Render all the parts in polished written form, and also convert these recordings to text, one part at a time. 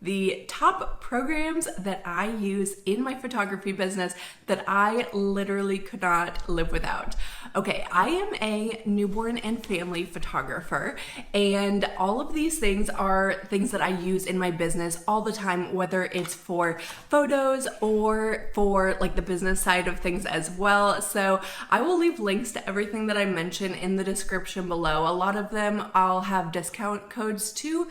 the top programs that I use in my photography business that I literally could not live without. Okay, I am a newborn and family photographer, and all of these things are things that I use in my business all the time, whether it's for photos or for like the business side of things as well. So I will leave links to everything that I mention in the description below. A lot of them I'll have discount codes too.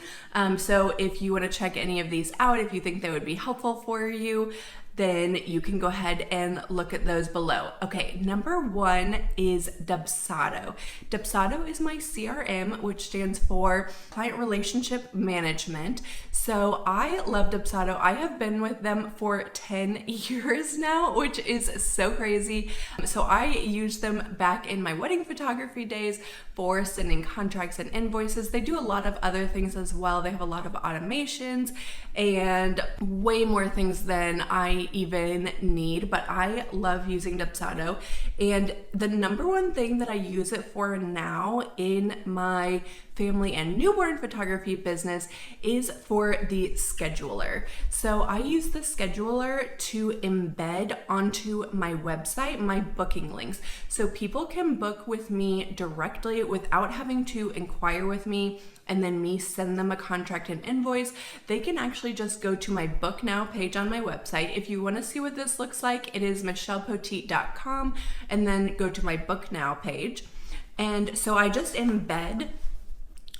So if you want to check any of these out, if you think they would be helpful for you, then you can go ahead and look at those below. Okay, number one is Dubsado. Dubsado is my CRM, which stands for Client Relationship Management. So I love Dubsado. I have been with them for 10 years now, which is so crazy. So I used them back in my wedding photography days for sending contracts and invoices. They do a lot of other things as well. They have a lot of automations and way more things than I even need, but I love using Dubsado. And the number one thing that I use it for now in my family and newborn photography business is for the scheduler. So I use the scheduler to embed onto my website my booking links, so people can book with me directly without having to inquire with me and then me send them a contract and invoice. They can actually just go to my book now page on my website. If you want to see what this looks like, it is michellepoteet.com, and then go to my book now page. And so I just embed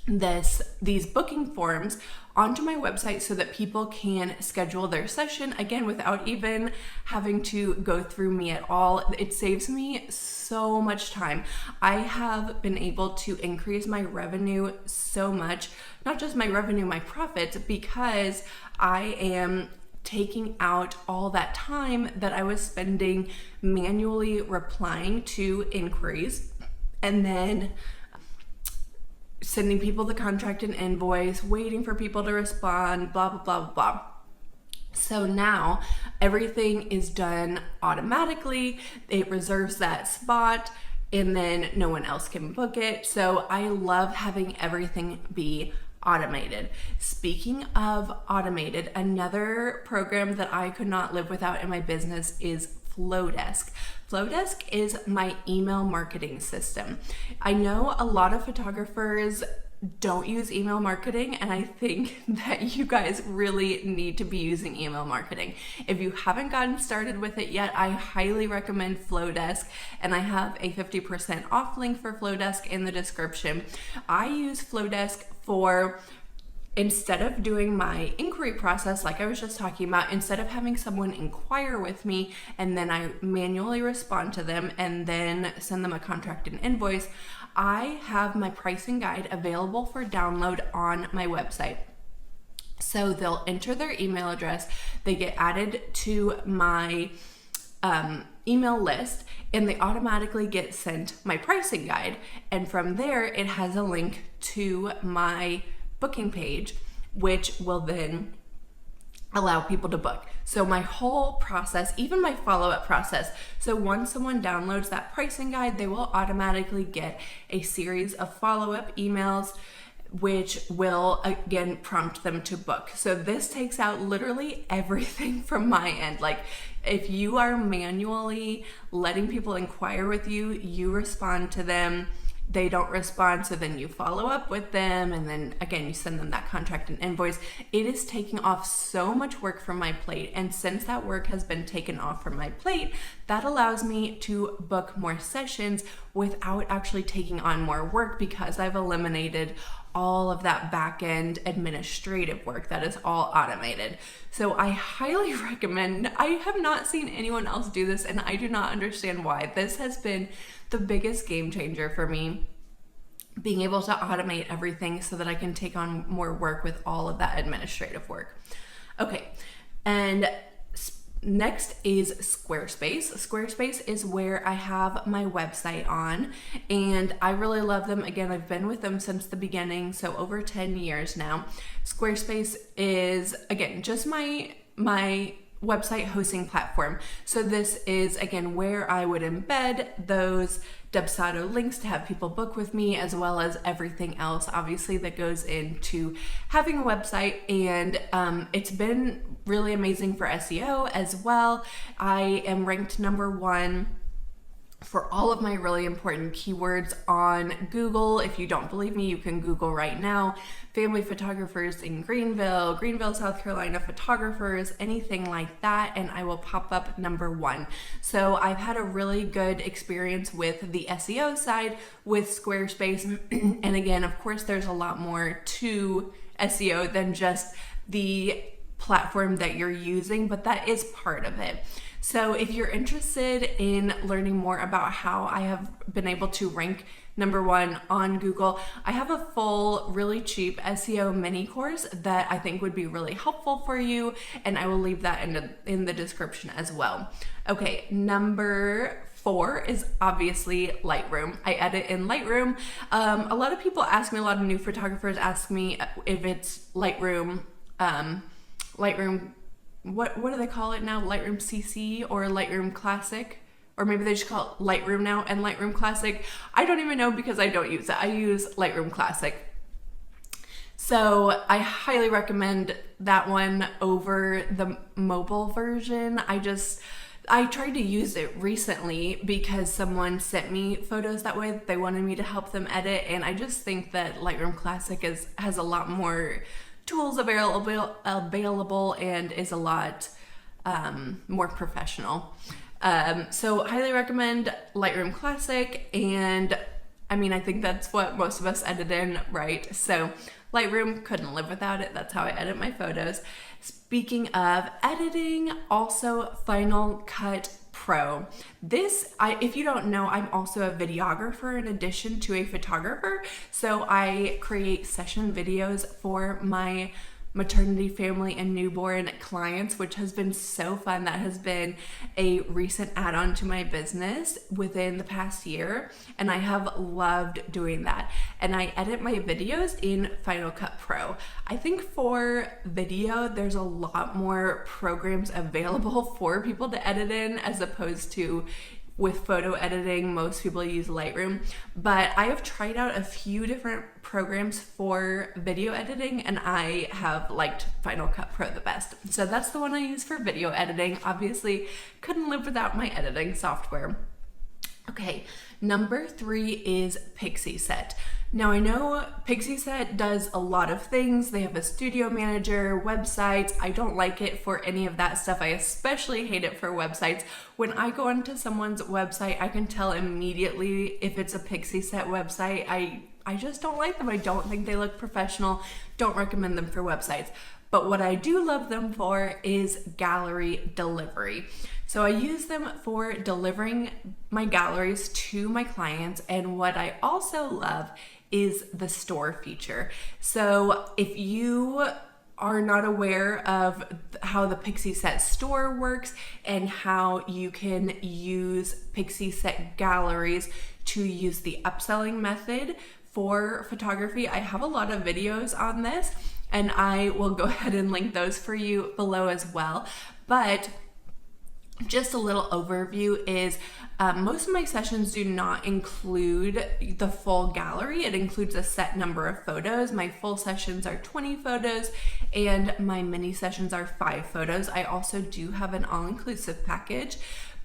these booking forms onto my website so that people can schedule their session, again, without even having to go through me at all. It saves me so much time. I have been able to increase my revenue so much, not just my revenue, my profits, because I am taking out all that time that I was spending manually replying to inquiries and then sending people the contract and invoice, waiting for people to respond, blah, blah, blah, blah. So now everything is done automatically. It reserves that spot and then no one else can book it. So I love having everything be automated. Speaking of automated, another program that I could not live without in my business is Flowdesk. Flowdesk is my email marketing system. I know a lot of photographers don't use email marketing, and I think that you guys really need to be using email marketing. If you haven't gotten started with it yet, I highly recommend Flowdesk, and I have a 50% off link for Flowdesk in the description. I use Flowdesk for, instead of doing my inquiry process, like I was just talking about, instead of having someone inquire with me and then I manually respond to them and then send them a contract and invoice, I have my pricing guide available for download on my website. So they'll enter their email address, they get added to my email list, and they automatically get sent my pricing guide. And from there, it has a link to my booking page, which will then allow people to book. So my whole process, even my follow-up process, so once someone downloads that pricing guide, they will automatically get a series of follow-up emails, which will again prompt them to book. So this takes out literally everything from my end. Like, if you are manually letting people inquire with you, you respond to them, they don't respond, so then you follow up with them, and then again you send them that contract and invoice. It is taking off so much work from my plate, and since that work has been taken off from my plate, that allows me to book more sessions without actually taking on more work, because I've eliminated all of that back-end administrative work that is all automated. So I highly recommend. I have not seen anyone else do this, and I do not understand why. This has been the biggest game changer for me, being able to automate everything so that I can take on more work with all of that administrative work. Okay, and next is Squarespace. Squarespace is where I have my website on, and I really love them. Again, I've been with them since the beginning, so over 10 years now. Squarespace is, again, just my website hosting platform. So this is, again, where I would embed those Dubsado links to have people book with me, as well as everything else, obviously, that goes into having a website. And it's been really amazing for SEO as well. I am ranked #1 for all of my really important keywords on Google. If you don't believe me, you can Google right now, family photographers in Greenville, South Carolina photographers, anything like that, and I will pop up #1. So I've had a really good experience with the SEO side with Squarespace. And again, of course, there's a lot more to SEO than just the platform that you're using, but that is part of it. So if you're interested in learning more about how I have been able to rank #1 on Google, I have a full, really cheap SEO mini course that I think would be really helpful for you, and I will leave that in the description as well. Okay, #4 is obviously Lightroom. I edit in Lightroom. A lot of people ask me, a lot of new photographers ask me if it's Lightroom, what do they call it now? Lightroom CC or Lightroom Classic? Or maybe they just call it Lightroom now and Lightroom Classic. I don't even know because I don't use it. I use Lightroom Classic. So I highly recommend that one over the mobile version. I tried to use it recently because someone sent me photos that way that they wanted me to help them edit, and I just think that Lightroom Classic has a lot more tools available and is a lot more professional. So highly recommend Lightroom Classic, and I mean, I think that's what most of us edit in, right? So Lightroom, couldn't live without it. That's how I edit my photos. Speaking of editing, also Final Cut Pro. If you don't know, I'm also a videographer in addition to a photographer. So I create session videos for my maternity, family, and newborn clients, which has been so fun. That has been a recent add-on to my business within the past year, and I have loved doing that. And I edit my videos in Final Cut Pro. I think for video, there's a lot more programs available for people to edit in as opposed to with photo editing. Most people use Lightroom, but I have tried out a few different programs for video editing, and I have liked Final Cut Pro the best. So that's the one I use for video editing. Obviously, couldn't live without my editing software. Okay, #3 is Pixieset. Now I know Pixieset does a lot of things. They have a studio manager, websites. I don't like it for any of that stuff. I especially hate it for websites. When I go onto someone's website, I can tell immediately if it's a Pixieset website. I just don't like them. I don't think they look professional. Don't recommend them for websites. But what I do love them for is gallery delivery. So I use them for delivering my galleries to my clients. And what I also love is the store feature. So if you are not aware of how the Pixieset store works and how you can use Pixieset galleries to use the upselling method for photography, I have a lot of videos on this, and I will go ahead and link those for you below as well. But just a little overview is most of my sessions do not include the full gallery. It includes a set number of photos. My full sessions are 20 photos and my mini sessions are 5 photos. I also do have an all-inclusive package.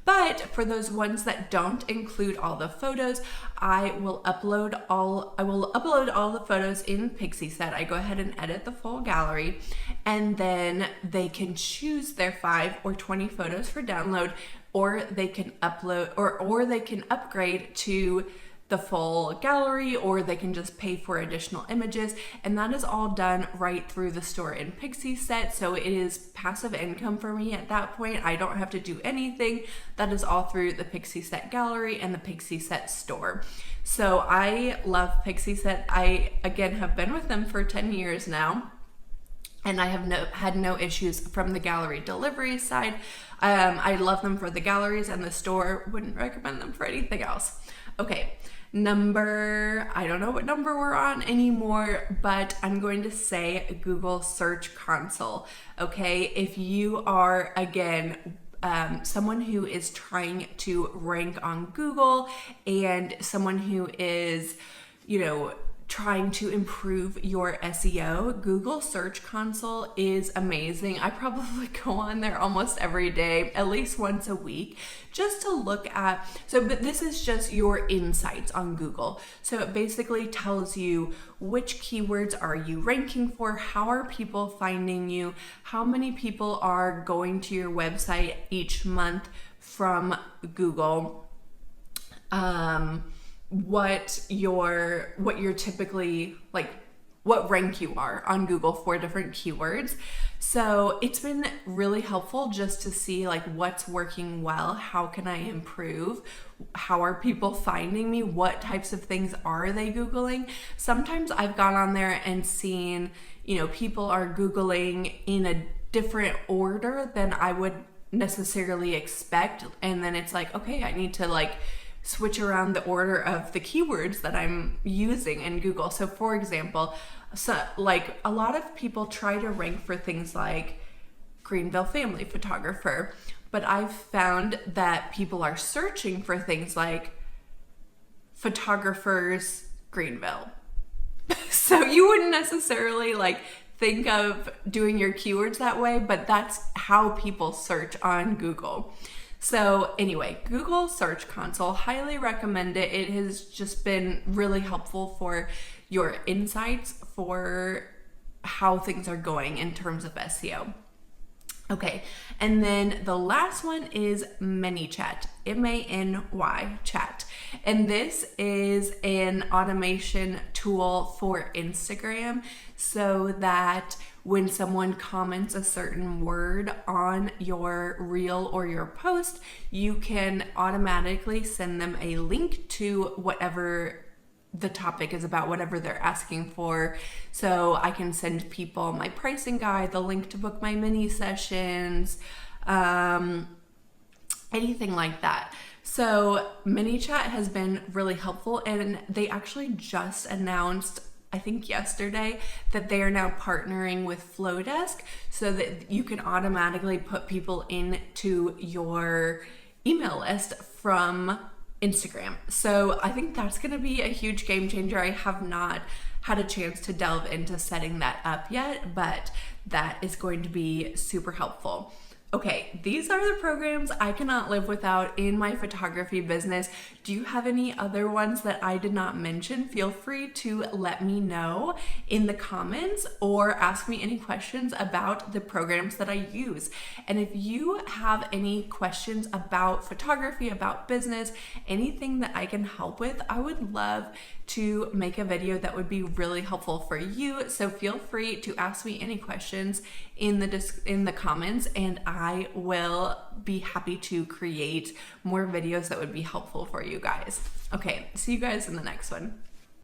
But for those ones that don't include all the photos, I will upload all the photos in Pixieset. I go ahead and edit the full gallery, and then they can choose their 5 or 20 photos for download, or they can upload or they can upgrade to the full gallery, or they can just pay for additional images, and that is all done right through the store in Pixieset. So it is passive income for me at that point. I don't have to do anything. That is all through the Pixieset gallery and the Pixieset store. So I love Pixieset. I, again, have been with them for 10 years now, and I have had no issues from the gallery delivery side. I love them for the galleries and the store. Wouldn't recommend them for anything else. Okay, number, I don't know what number we're on anymore, but I'm going to say Google Search Console. Okay, if you are, again, someone who is trying to rank on Google and someone who is, trying to improve your SEO, Google Search Console is amazing. I probably go on there almost every day, at least once a week, just to look at, but this is just your insights on Google. So it basically tells you which keywords are you ranking for, how are people finding you, how many people are going to your website each month from Google, what you're typically, like, what rank you are on Google for different keywords. So it's been really helpful just to see like what's working well, how can I improve, how are people finding me, what types of things are they Googling. Sometimes I've gone on there and seen, people are Googling in a different order than I would necessarily expect, and then it's like, okay, I need to like switch around the order of the keywords that I'm using in Google. So for example, like a lot of people try to rank for things like Greenville family photographer, but I've found that people are searching for things like photographers Greenville. So you wouldn't necessarily like think of doing your keywords that way, but that's how people search on Google. So anyway, Google Search Console, highly recommend it. It has just been really helpful for your insights for how things are going in terms of SEO. Okay, and then the last one is Manychat, M-A-N-Y chat. And this is an automation tool for Instagram so that when someone comments a certain word on your reel or your post, you can automatically send them a link to whatever the topic is about, whatever they're asking for. So I can send people my pricing guide, the link to book my mini sessions, anything like that. So Manychat has been really helpful, and they actually just announced, I think yesterday, that they are now partnering with Flowdesk so that you can automatically put people into your email list from Instagram. So I think that's going to be a huge game changer. I have not had a chance to delve into setting that up yet, but that is going to be super helpful. Okay, these are the programs I cannot live without in my photography business. Do you have any other ones that I did not mention? Feel free to let me know in the comments or ask me any questions about the programs that I use. And if you have any questions about photography, about business, anything that I can help with, I would love to make a video that would be really helpful for you. So feel free to ask me any questions in the comments, and I will be happy to create more videos that would be helpful for you guys. Okay, see you guys in the next one.